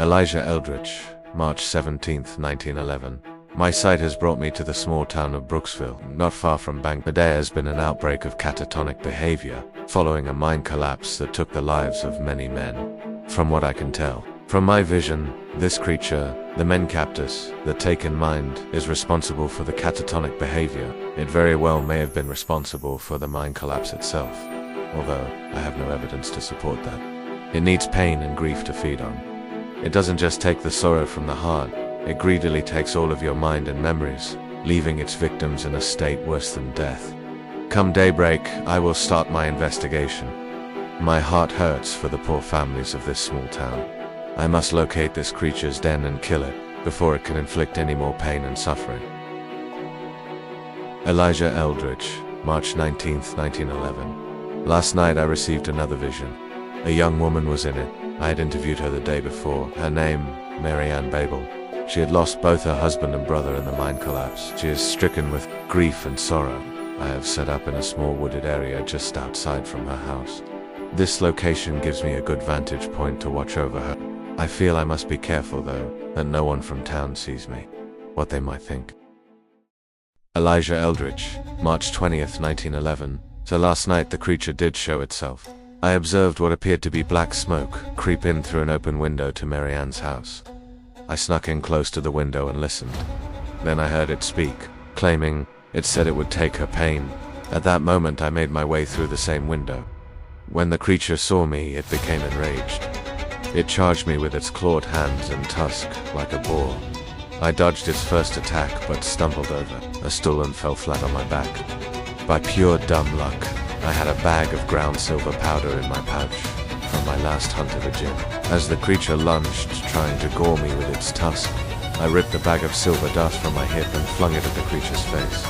Elijah Eldritch, March 17, 1911. My sight has brought me to the small town of Brooksville, not far from Bank. There has been an outbreak of catatonic behavior, following a mine collapse that took the lives of many men. From what I can tell, from my vision, this creature, the Mencaptus, the taken mind, is responsible for the catatonic behavior. It very well may have been responsible for the mine collapse itself, although I have no evidence to support that. It needs pain and grief to feed on. It doesn't just take the sorrow from the heart, it greedily takes all of your mind and memories, leaving its victims in a state worse than death. Come daybreak, I will start my investigation. My heart hurts for the poor families of this small town. I must locate this creature's den and kill it, before it can inflict any more pain and suffering. Elijah Eldritch, March 19, 1911. Last night I received another vision. A young woman was in it. I had interviewed her the day before. Her name, Marianne Babel. She had lost both her husband and brother in the mine collapse. She is stricken with grief and sorrow. I have set up in a small wooded area just outside from her house. This location gives me a good vantage point to watch over her. I feel I must be careful, though, that no one from town sees me. What they might think. Elijah Eldritch, March 20th, 1911. So last night the creature did show itself. I observed what appeared to be black smoke creep in through an open window to Marianne's house. I snuck in close to the window and listened. Then I heard it speak, claiming it said it would take her pain. At that moment I made my way through the same window. When the creature saw me, it became enraged. It charged me with its clawed hands and tusk like a boar. I dodged its first attack but stumbled over a stool and fell flat on my back. By pure dumb luck, I had a bag of ground silver powder in my pouch from my last hunt of a gin. As the creature lunged, trying to gore me with its tusk, I ripped the bag of silver dust from my hip and flung it at the creature's face.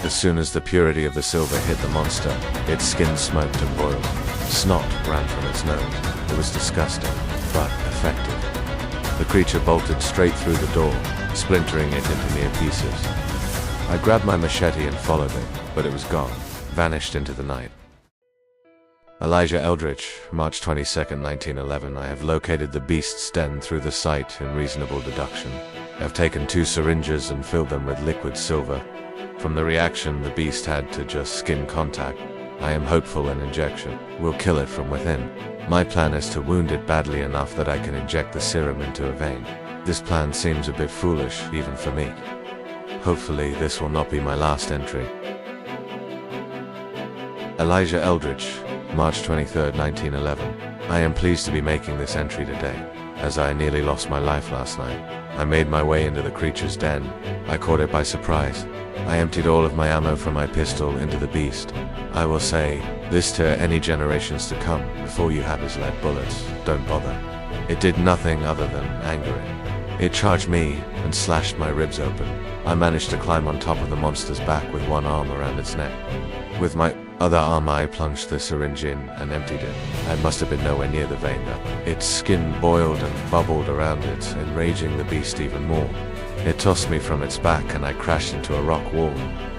As soon as the purity of the silver hit the monster, its skin smoked and boiled. Snot ran from its nose. It was disgusting, but effective. The creature bolted straight through the door, splintering it into mere pieces. I grabbed my machete and followed it, but it was gone, vanished into the night. Elijah Eldritch, March 22nd, 1911. I have located the beast's den through the sight in reasonable deduction. I have taken 2 syringes and filled them with liquid silver. From the reaction, the beast had to just skin contact. I am hopeful an injection will kill it from within. My plan is to wound it badly enough that I can inject the serum into a vein. This plan seems a bit foolish, even for me. Hopefully, this will not be my last entry. Elijah Eldritch, March 23, 1911. I am pleased to be making this entry today, as I nearly lost my life last night. I made my way into the creature's den. I caught it by surprise. I emptied all of my ammo from my pistol into the beast. I will say this to any generations to come: before you have his lead bullets, don't bother. It did nothing other than anger it. It charged me and slashed my ribs open. I managed to climb on top of the monster's back with one arm around its neck. With my other arm I plunged the syringe in and emptied it. I must have been nowhere near the vein though. Its skin boiled and bubbled around it, enraging the beast even more. It tossed me from its back and I crashed into a rock wall.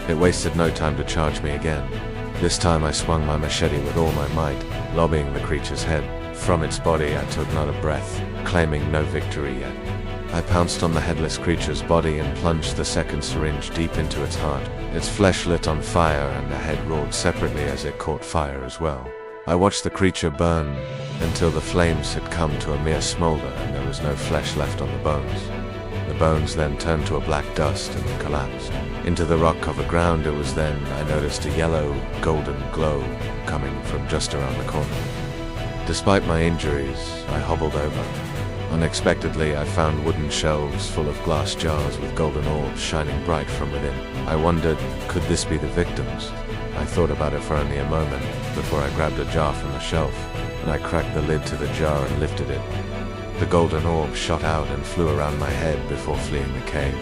It wasted no time to charge me again. This time I swung my machete with all my might, lobbing the creature's head. From its body I took not a breath, claiming no victory yet. I pounced on the headless creature's body and plunged the second syringe deep into its heart. Its flesh lit on fire and the head roared separately as it caught fire as well. I watched the creature burn until the flames had come to a mere smolder and there was no flesh left on the bones. The bones then turned to a black dust and collapsed. Into the rock-covered ground. It was then I noticed a yellow, golden glow coming from just around the corner. Despite my injuries, I hobbled over. Unexpectedly, I found wooden shelves full of glass jars with golden orbs shining bright from within. I wondered, could this be the victims? I thought about it for only a moment before I grabbed a jar from the shelf, and I cracked the lid to the jar and lifted it. The golden orb shot out and flew around my head before fleeing the cave.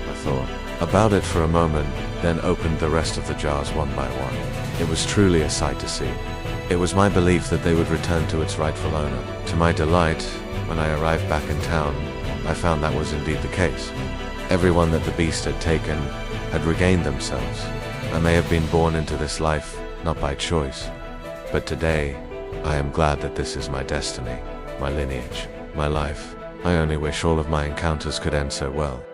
I thought about it for a moment, then opened the rest of the jars one by one. It was truly a sight to see. It was my belief that they would return to its rightful owner. To my delight, when I arrived back in town, I found that was indeed the case. Everyone that the beast had taken had regained themselves. I may have been born into this life, not by choice, but today I am glad that this is my destiny, my lineage, my life. I only wish all of my encounters could end so well.